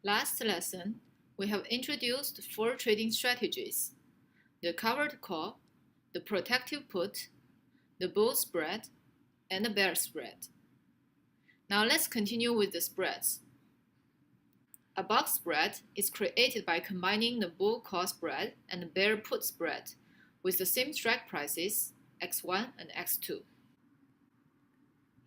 Last lesson, we have introduced 4 trading strategies: the covered call, the protective put, the bull spread, and the bear spread. Now let's continue with the spreads. A box spread is created by combining the bull call spread and the bear put spread with the same strike prices x1 and x2.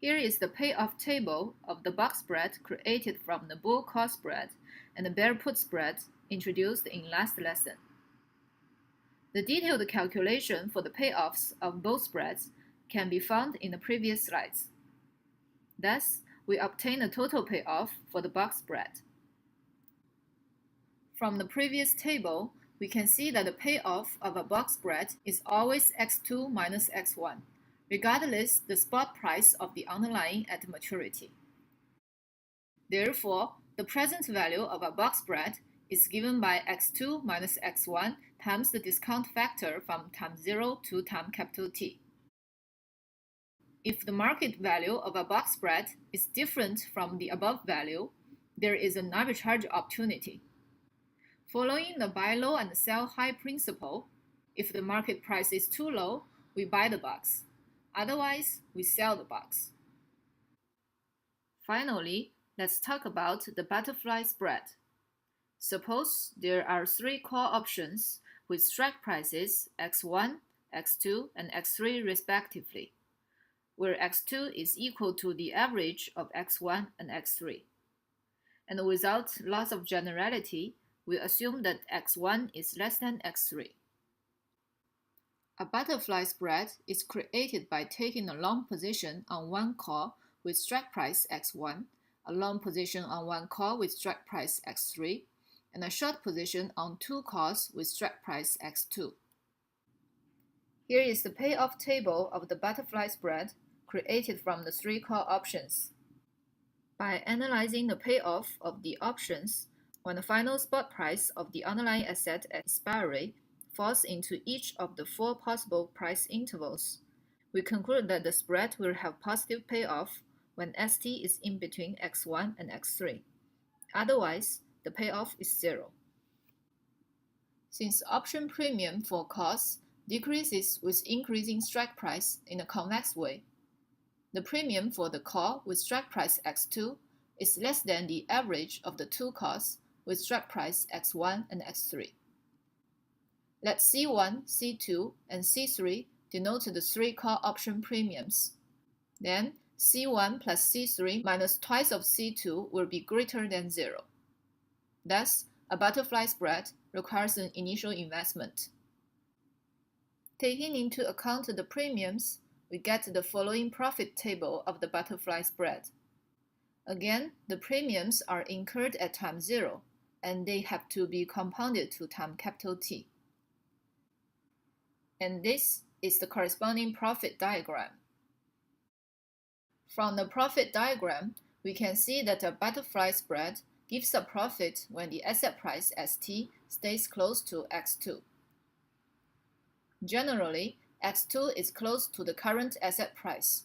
Here is the payoff table of the box spread created from the bull call spread and the bear put spread introduced in last lesson. The detailed calculation for the payoffs of both spreads can be found in the previous slides. Thus, we obtain a total payoff for the box spread. From the previous table, we can see that the payoff of a box spread is always x2 minus x1, regardless the spot price of the underlying at maturity. Therefore, the present value of a box spread is given by x2 minus x1 times the discount factor from time 0 to time capital T. If the market value of a box spread is different from the above value, there is an arbitrage opportunity. Following the buy low and sell high principle, if the market price is too low, we buy the box. Otherwise, we sell the box. Finally, let's talk about the butterfly spread. Suppose there are 3 call options with strike prices x1, x2, and x3 respectively, where x2 is equal to the average of x1 and x3. And without loss of generality, we assume that x1 is less than x3. A butterfly spread is created by taking a long position on one call with strike price x1, a long position on one call with strike price x3, and a short position on 2 calls with strike price x2. Here is the payoff table of the butterfly spread created from the 3 call options. By analyzing the payoff of the options, when the final spot price of the underlying asset at expiry falls into each of the 4 possible price intervals, we conclude that the spread will have positive payoff when ST is in between x1 and x3. Otherwise, the payoff is 0. Since option premium for calls decreases with increasing strike price in a convex way, the premium for the call with strike price x2 is less than the average of the 2 calls with strike price x1 and x3. Let C1, C2, and C3 denote the 3 call option premiums. Then C1 plus C3 minus twice of C2 will be greater than 0. Thus, a butterfly spread requires an initial investment. Taking into account the premiums, we get the following profit table of the butterfly spread. Again, the premiums are incurred at time 0, and they have to be compounded to time capital T. And this is the corresponding profit diagram. From the profit diagram, we can see that a butterfly spread gives a profit when the asset price ST stays close to x2. Generally, x2 is close to the current asset price.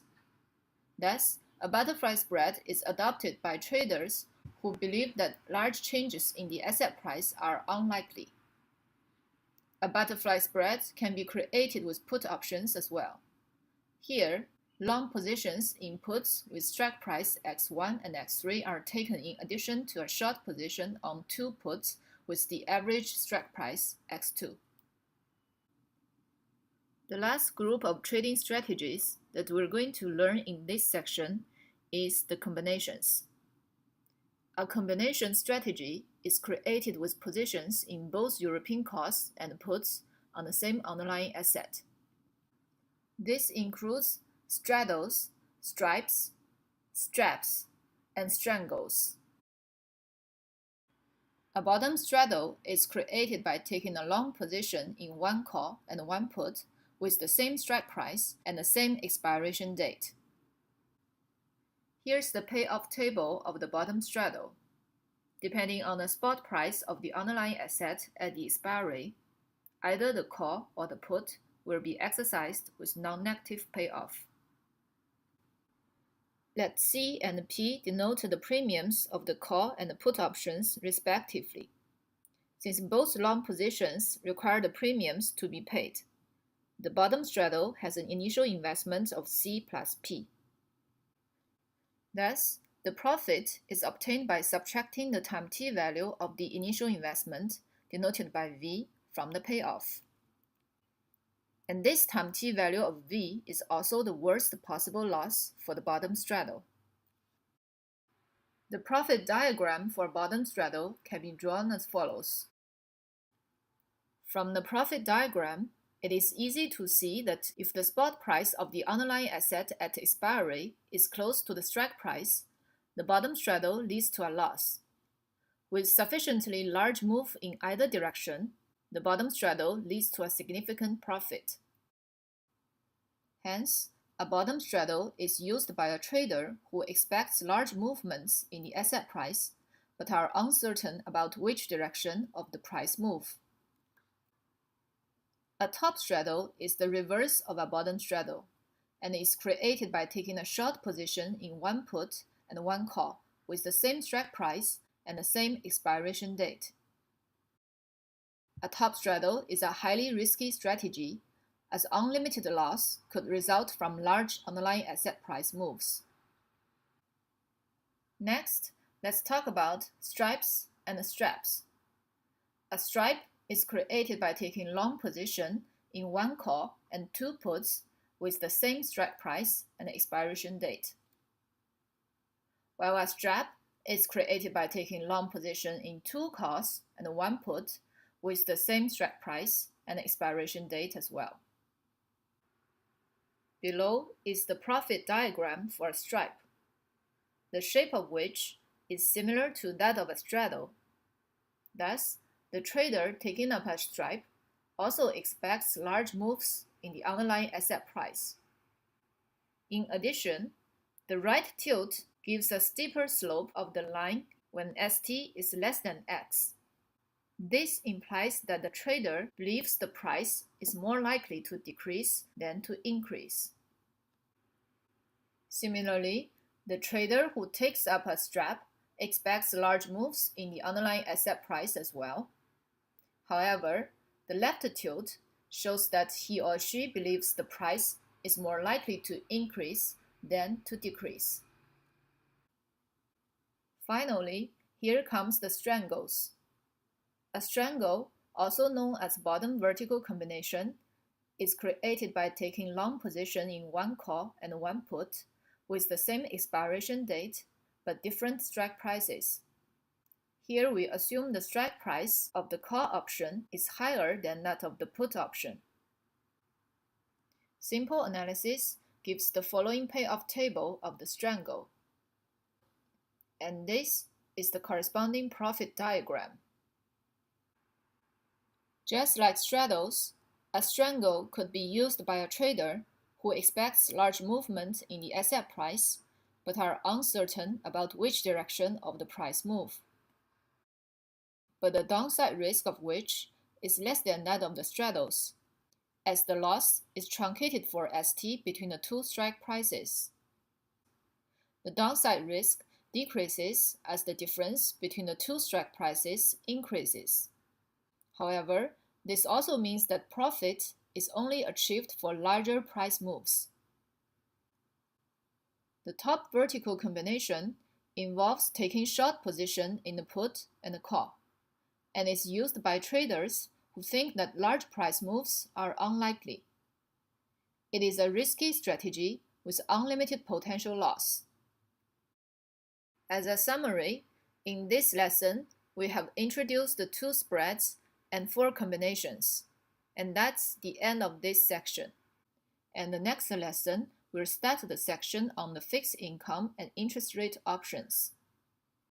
Thus, a butterfly spread is adopted by traders who believe that large changes in the asset price are unlikely. A butterfly spread can be created with put options as well. Here, long positions in puts with strike price x1 and x3 are taken in addition to a short position on 2 puts with the average strike price x2. The last group of trading strategies that we're going to learn in this section is the combinations. A combination strategy is created with positions in both European calls and puts on the same underlying asset. This includes straddles, stripes, straps, and strangles. A bottom straddle is created by taking a long position in one call and one put with the same strike price and the same expiration date. Here's the payoff table of the bottom straddle. Depending on the spot price of the underlying asset at the expiry, either the call or the put will be exercised with non-negative payoff. Let C and P denote the premiums of the call and the put options respectively, since both long positions require the premiums to be paid. The bottom straddle has an initial investment of C plus P. Thus, the profit is obtained by subtracting the time t value of the initial investment, denoted by V, from the payoff. And this time t value of V is also the worst possible loss for the bottom straddle. The profit diagram for bottom straddle can be drawn as follows. From the profit diagram, it is easy to see that if the spot price of the underlying asset at expiry is close to the strike price, the bottom straddle leads to a loss. With sufficiently large move in either direction, the bottom straddle leads to a significant profit. Hence, a bottom straddle is used by a trader who expects large movements in the asset price, but are uncertain about which direction of the price move. A top straddle is the reverse of a bottom straddle, and is created by taking a short position in one put and one call with the same strike price and the same expiration date. A top straddle is a highly risky strategy, as unlimited loss could result from large underlying asset price moves. Next, let's talk about stripes and straps. A stripe is created by taking long position in one call and two puts with the same strike price and expiration date, while a strap is created by taking long position in two calls and one put with the same strike price and expiration date as well. Below is the profit diagram for a stripe, the shape of which is similar to that of a straddle. Thus, the trader taking up a stripe also expects large moves in the underlying asset price. In addition, the right tilt gives a steeper slope of the line when ST is less than X. This implies that the trader believes the price is more likely to decrease than to increase. Similarly, the trader who takes up a strap expects large moves in the underlying asset price as well. However, the left tilt shows that he or she believes the price is more likely to increase than to decrease. Finally, here comes the strangles. A strangle, also known as bottom vertical combination, is created by taking long position in one call and one put with the same expiration date but different strike prices. Here we assume the strike price of the call option is higher than that of the put option. Simple analysis gives the following payoff table of the strangle. And this is the corresponding profit diagram. Just like straddles, a strangle could be used by a trader who expects large movement in the asset price but are uncertain about which direction of the price move, but the downside risk of which is less than that of the straddles, as the loss is truncated for ST between the two strike prices. The downside risk decreases as the difference between the two strike prices increases. However, this also means that profit is only achieved for larger price moves. The top vertical combination involves taking short position in the put and the call, and is used by traders who think that large price moves are unlikely. It is a risky strategy with unlimited potential loss. As a summary, in this lesson, we have introduced the two spreads and four combinations, and that's the end of this section. And the next lesson, we'll start the section on the fixed income and interest rate options.